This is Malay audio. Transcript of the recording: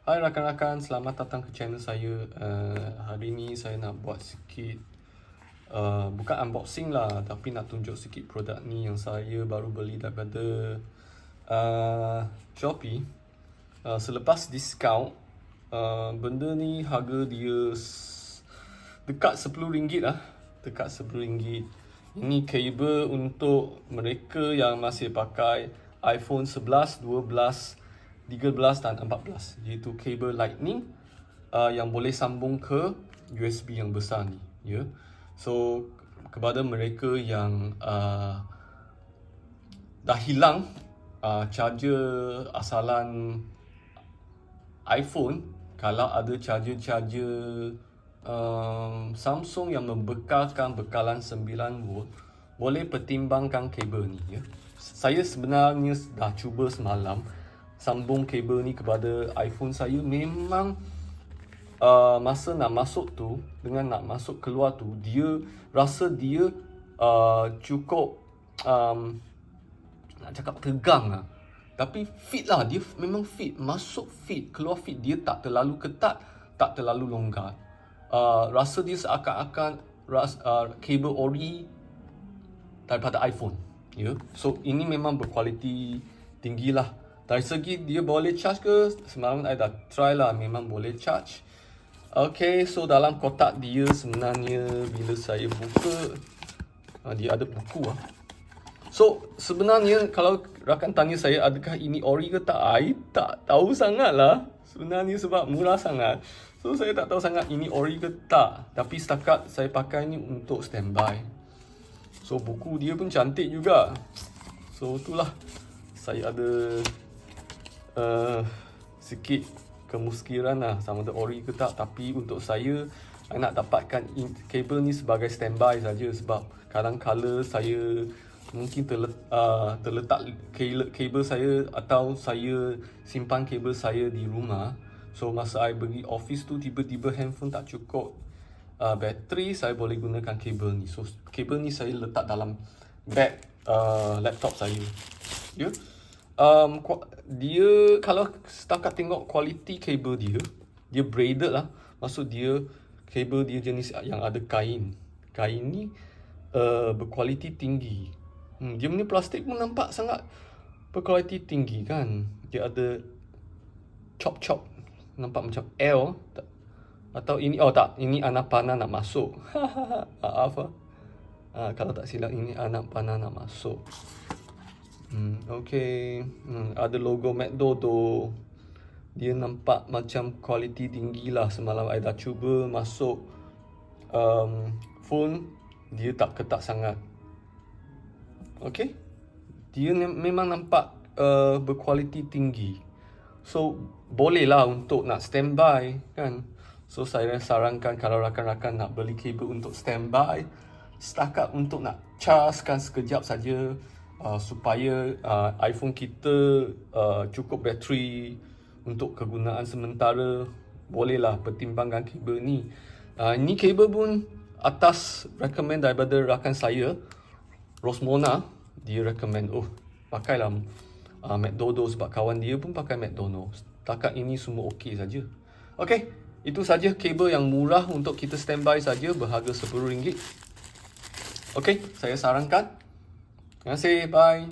Hai rakan-rakan, selamat datang ke channel saya. Hari ni saya nak buat sikit bukan unboxing lah, tapi nak tunjuk sikit produk ni yang saya baru beli daripada Shopee. Selepas diskaun, benda ni harga dia dekat RM10 lah. Dekat RM10. Ini kabel untuk mereka yang masih pakai iPhone 11, 12, 13 dan 14, iaitu kabel lightning yang boleh sambung ke USB yang besar ni, ya. So kepada mereka yang dah hilang charger asalan iPhone, kalau ada charger Samsung yang membekalkan bekalan 9V, boleh pertimbangkan kabel ni, ya. Saya sebenarnya dah cuba semalam sambung kabel ni kepada iPhone saya. Memang masa nak masuk tu dengan nak masuk keluar tu, dia rasa dia cukup nak cakap tegang lah, tapi fit lah. Dia memang fit, masuk fit, keluar fit. Dia tak terlalu ketat, tak terlalu longgar. Rasa dia seakan-akan kabel ori daripada iPhone, ya. So ini memang berkualiti tinggi lah. Dari segi dia boleh charge ke, semalam saya dah try lah, memang boleh charge. Okay, so dalam kotak dia sebenarnya bila saya buka, dia ada buku lah. So sebenarnya kalau rakan tanya saya adakah ini ori ke tak, saya tak tahu sangat lah sebenarnya, sebab murah sangat. So saya tak tahu sangat ini ori ke tak, tapi setakat saya pakai ni untuk standby. So buku dia pun cantik juga. So itulah, saya ada sikit kemuskiran lah sama ada ori ke tak. Tapi untuk saya nak dapatkan kabel ni sebagai standby saja, sebab kadang-kala saya mungkin terletak kabel saya, atau saya simpan kabel saya di rumah. So masa saya pergi office tu, tiba-tiba handphone tak cukup bateri, saya boleh gunakan kabel ni. So kabel ni saya letak dalam bag laptop saya, ya. Dia kalau setakat tengok kualiti kabel dia braided lah. Maksud dia kabel dia jenis yang ada kain. Kain ni berkualiti tinggi. Dia punya plastik pun nampak sangat berkualiti tinggi kan. Dia ada chop-chop, nampak macam L. Atau ini, oh tak, ini anak panah nak masuk. Maaf lah. Kalau tak silap ini anak panah nak masuk. Okay. Ada logo Mcdodo. Dia nampak macam kualiti tinggi lah. Semalam saya dah cuba masuk phone, dia tak ketat sangat. Okay. Dia memang nampak berkualiti tinggi. So boleh lah untuk nak standby kan. So saya sarankan kalau rakan-rakan nak beli kabel untuk standby, setakat untuk nak chargekan sekejap saja, supaya iPhone kita cukup bateri untuk kegunaan sementara, bolehlah pertimbangkan kabel ni. Ini kabel pun atas recommend daripada rakan saya, Rosmona. Dia recommend, pakailah Mcdodo, sebab kawan dia pun pakai Mcdodo. Setakat ini semua okey saja. Okey, itu saja kabel yang murah untuk kita standby saja, berharga RM10. Okey, saya sarankan. Terima kasih, bye.